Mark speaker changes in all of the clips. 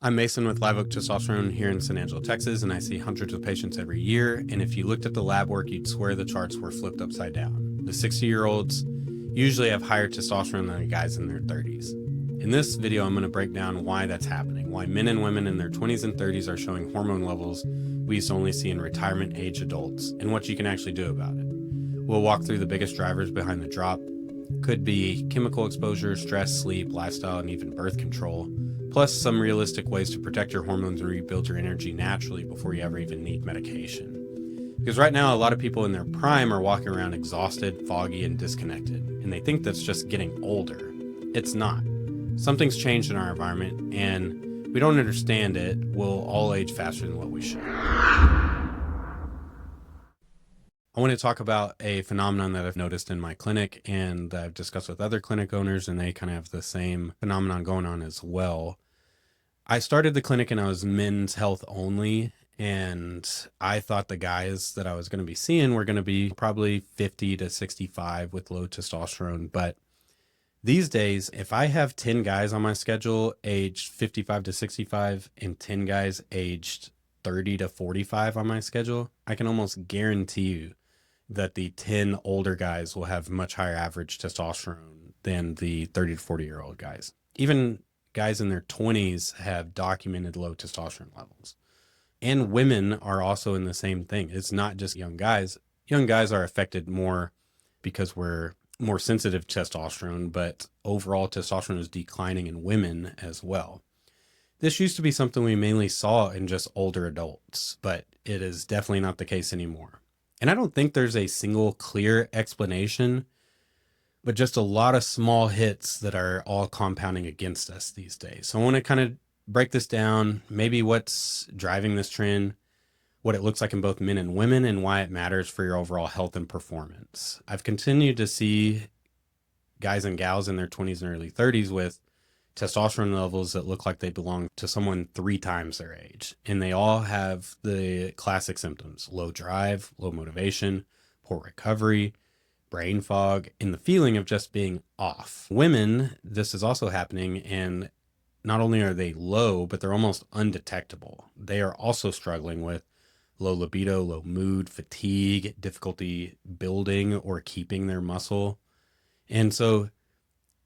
Speaker 1: I'm Mason with Live Oak Testosterone here in San Angelo, Texas, and I see hundreds of patients every year. And if you looked at the lab work, you'd swear the charts were flipped upside down. The 60-year-olds usually have higher testosterone than the guys in their 30s. In this video, I'm going to break down why that's happening, why men and women in their 20s and 30s are showing hormone levels we used to only see in retirement age adults, and what you can actually do about it. We'll walk through the biggest drivers behind the drop. Could be chemical exposure, stress, sleep, lifestyle, and even birth control, plus some realistic ways to protect your hormones and rebuild your energy naturally before you ever even need medication. Because right now, a lot of people in their prime are walking around exhausted, foggy, and disconnected, and they think that's just getting older. It's not. Something's changed in our environment, and we don't understand it. We'll all age faster than what we should. I want to talk about a phenomenon that I've noticed in my clinic and that I've discussed with other clinic owners, and they kind of have the same phenomenon going on as well. I started the clinic and I was men's health only, and I thought the guys that I was going to be seeing were going to be probably 50 to 65 with low testosterone. But these days, if I have 10 guys on my schedule aged 55 to 65 and 10 guys aged 30 to 45 on my schedule, I can almost guarantee you that the 10 older guys will have much higher average testosterone than the 30 to 40-year-old guys. Even guys in their 20s have documented low testosterone levels. And women are also in the same thing. It's not just young guys. Young guys are affected more because we're more sensitive to testosterone, but overall testosterone is declining in women as well. This used to be something we mainly saw in just older adults, but it is definitely not the case anymore. And I don't think there's a single clear explanation, but just a lot of small hits that are all compounding against us these days. So I want to kind of break this down, maybe what's driving this trend, what it looks like in both men and women, and why it matters for your overall health and performance. I've continued to see guys and gals in their 20s and early 30s with testosterone levels that look like they belong to someone 3 times their age. And they all have the classic symptoms: low drive, low motivation, poor recovery, brain fog, and the feeling of just being off. Women, this is also happening, and not only are they low, but they're almost undetectable. They are also struggling with low libido, low mood, fatigue, difficulty building or keeping their muscle. And so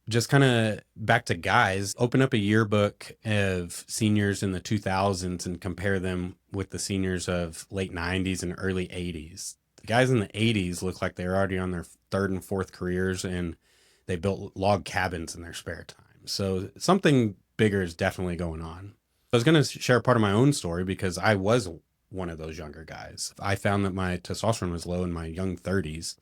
Speaker 1: just kind of back to guys, open up a yearbook of seniors in the 2000s and compare them with the seniors of late 90s and early 80s. The guys in the 80s look like they're already on their 3rd and 4th careers, and they built log cabins in their spare time. So something bigger is definitely going on. I was going to share part of my own story because I was one of those younger guys. I found that my testosterone was low in my young 30s.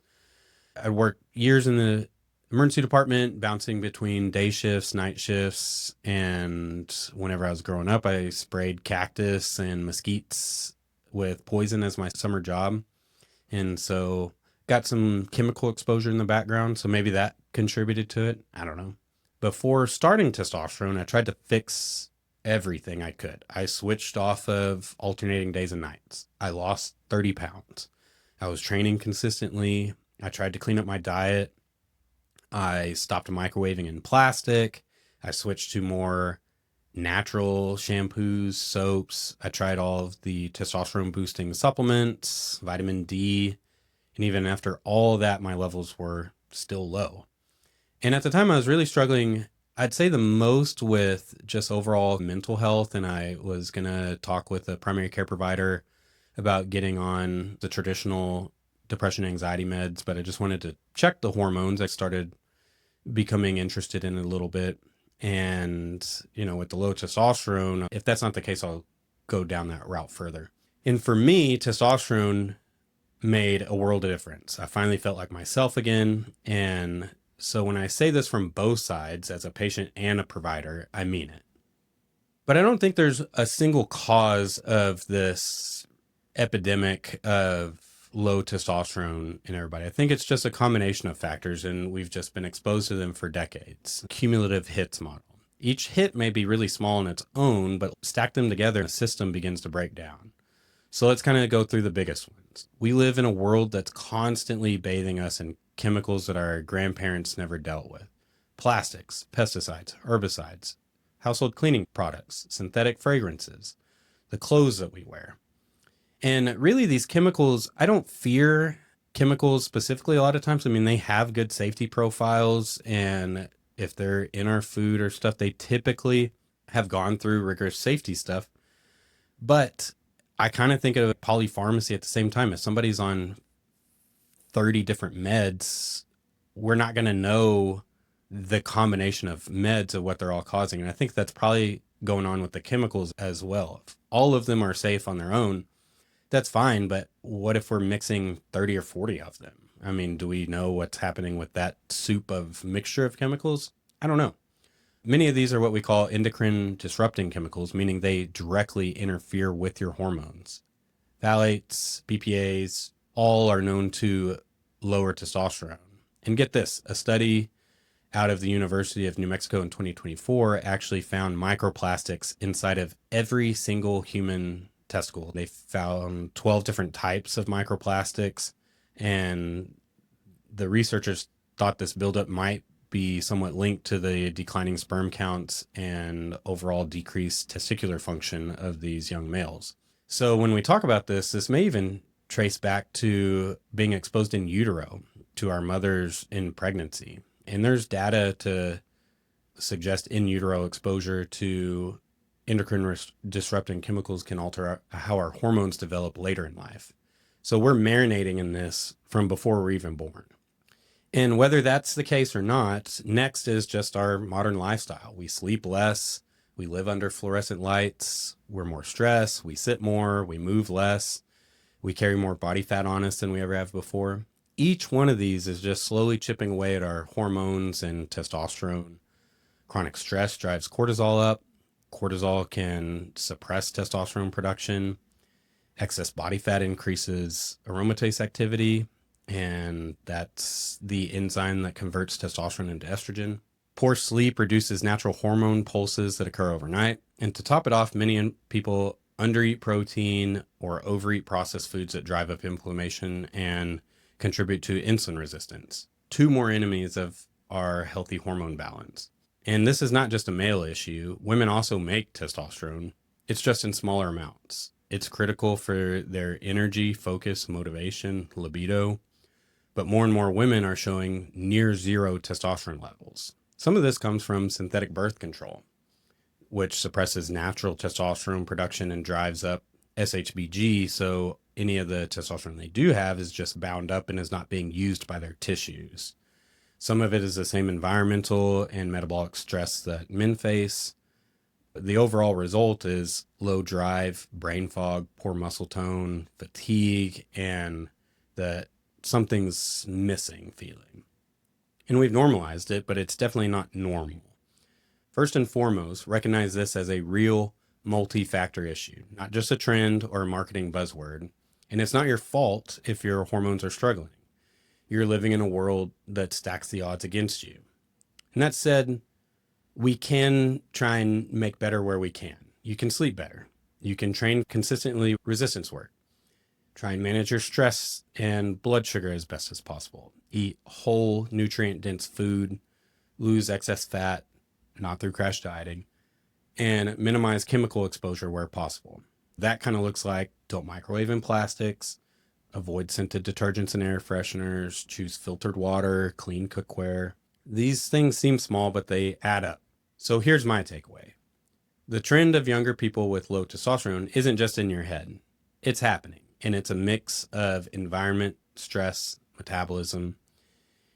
Speaker 1: I worked years in the emergency department, bouncing between day shifts, night shifts, and whenever I was growing up, I sprayed cactus and mesquites with poison as my summer job. And so got some chemical exposure in the background, so maybe that contributed to it. I don't know. Before starting testosterone, I tried to fix everything I could. I switched off of alternating days and nights. I lost 30 pounds. I was training consistently. I tried to clean up my diet. I stopped microwaving in plastic. I switched to more natural shampoos, soaps. I tried all of the testosterone boosting supplements, vitamin D. And even after all that, my levels were still low. And at the time I was really struggling, I'd say the most with just overall mental health. And I was going to talk with a primary care provider about getting on the traditional depression, anxiety meds, but I just wanted to check the hormones. I started becoming interested in it a little bit. And, with the low testosterone, if that's not the case, I'll go down that route further. And for me, testosterone made a world of difference. I finally felt like myself again. And so when I say this from both sides, as a patient and a provider, I mean it. But I don't think there's a single cause of this epidemic of low testosterone in everybody. I think it's just a combination of factors, and we've just been exposed to them for decades. Cumulative hits model. Each hit may be really small on its own, but stack them together and the system begins to break down. So let's kind of go through the biggest ones. We live in a world that's constantly bathing us in chemicals that our grandparents never dealt with. Plastics, pesticides, herbicides, household cleaning products, synthetic fragrances, the clothes that we wear. And really, these chemicals, I don't fear chemicals specifically a lot of times. I mean, they have good safety profiles. And if they're in our food or stuff, they typically have gone through rigorous safety stuff. But I kind of think of polypharmacy at the same time. If somebody's on 30 different meds, we're not going to know the combination of meds of what they're all causing. And I think that's probably going on with the chemicals as well. If all of them are safe on their own, that's fine. But what if we're mixing 30 or 40 of them? I mean, do we know what's happening with that soup of mixture of chemicals? I don't know. Many of these are what we call endocrine disrupting chemicals, meaning they directly interfere with your hormones. Phthalates, BPAs, all are known to lower testosterone. And get this, a study out of the University of New Mexico in 2024 actually found microplastics inside of every single human testicle. They found 12 different types of microplastics, and the researchers thought this buildup might be somewhat linked to the declining sperm counts and overall decreased testicular function of these young males. So when we talk about this may even trace back to being exposed in utero to our mothers in pregnancy. And there's data to suggest in utero exposure to endocrine disrupting chemicals can alter how our hormones develop later in life. So we're marinating in this from before we're even born. And whether that's the case or not, next is just our modern lifestyle. We sleep less, we live under fluorescent lights, we're more stressed, we sit more, we move less, we carry more body fat on us than we ever have before. Each one of these is just slowly chipping away at our hormones and testosterone. Chronic stress drives cortisol up. Cortisol can suppress testosterone production. Excess body fat increases aromatase activity, and that's the enzyme that converts testosterone into estrogen. Poor sleep reduces natural hormone pulses that occur overnight. And to top it off, many people undereat protein or overeat processed foods that drive up inflammation and contribute to insulin resistance. Two more enemies of our healthy hormone balance. And this is not just a male issue. Women also make testosterone. It's just in smaller amounts. It's critical for their energy, focus, motivation, libido. But more and more women are showing near zero testosterone levels. Some of this comes from synthetic birth control, which suppresses natural testosterone production and drives up SHBG. So any of the testosterone they do have is just bound up and is not being used by their tissues. Some of it is the same environmental and metabolic stress that men face. The overall result is low drive, brain fog, poor muscle tone, fatigue, and the something's missing feeling. And we've normalized it, but it's definitely not normal. First and foremost, recognize this as a real multi-factor issue, not just a trend or a marketing buzzword. And it's not your fault if your hormones are struggling. You're living in a world that stacks the odds against you. And that said, we can try and make better where we can. You can sleep better. You can train consistently resistance work. Try and manage your stress and blood sugar as best as possible. Eat whole, nutrient-dense food. Lose excess fat, not through crash dieting. And minimize chemical exposure where possible. That kind of looks like don't microwave in plastics, avoid scented detergents and air fresheners, choose filtered water, clean cookware. These things seem small, but they add up. So here's my takeaway. The trend of younger people with low testosterone isn't just in your head. It's happening, and it's a mix of environment, stress, metabolism.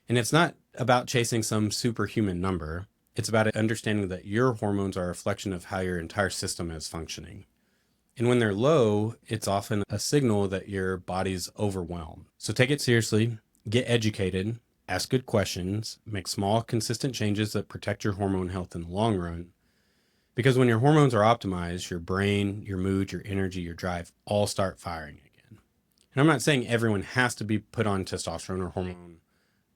Speaker 1: And it's not about chasing some superhuman number. It's about understanding that your hormones are a reflection of how your entire system is functioning. And when they're low, it's often a signal that your body's overwhelmed. So take it seriously, get educated, ask good questions, make small, consistent changes that protect your hormone health in the long run. Because when your hormones are optimized, your brain, your mood, your energy, your drive all start firing again. And I'm not saying everyone has to be put on testosterone or hormone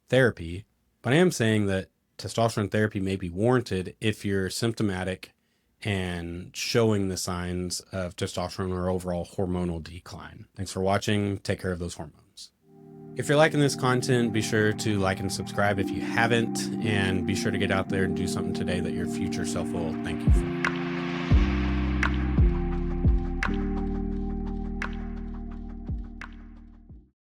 Speaker 1: therapy, but I am saying that testosterone therapy may be warranted if you're symptomatic and showing the signs of testosterone or overall hormonal decline. Thanks for watching. Take care of those hormones. If you're liking this content, be sure to like and subscribe if you haven't, and be sure to get out there and do something today that your future self will thank you for.